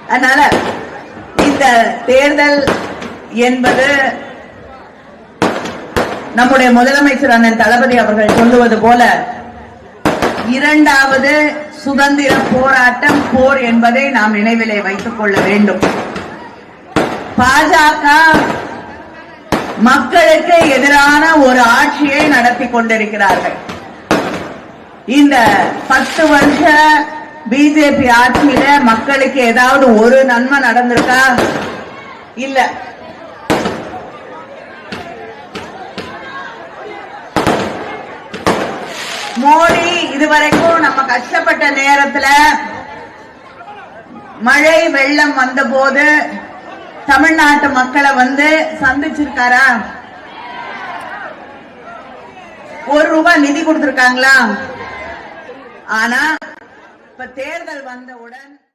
அதனால இந்த தேர்தல் என்பது நம்முடைய முதலமைச்சர் அண்ணன் தளபதி அவர்கள் சொல்லுவது போல இரண்டாவது சுதந்திர போராட்டம் போர் என்பதை நாம் நினைவிலே வைத்துக் கொள்ள வேண்டும். பாஜக மக்களுக்கு எதிரான ஒரு ஆட்சியை நடத்தி கொண்டிருக்கிறார்கள். இந்த 10 வருஷ பிஜேபி ஆட்சியில மக்களுக்கு ஏதாவது ஒரு நன்மை நடந்திருக்கா? இல்ல. மோடி இதுவரைக்கும் நம்ம கஷ்டப்பட்ட நேரத்துல மழை வெள்ளம் வந்த போது தமிழ்நாட்டு மக்களை சந்திச்சிருக்காரா? ₹1 நிதி கொடுத்திருக்காங்களா? ஆனா இப்ப தேர்தல் வந்தவுடன்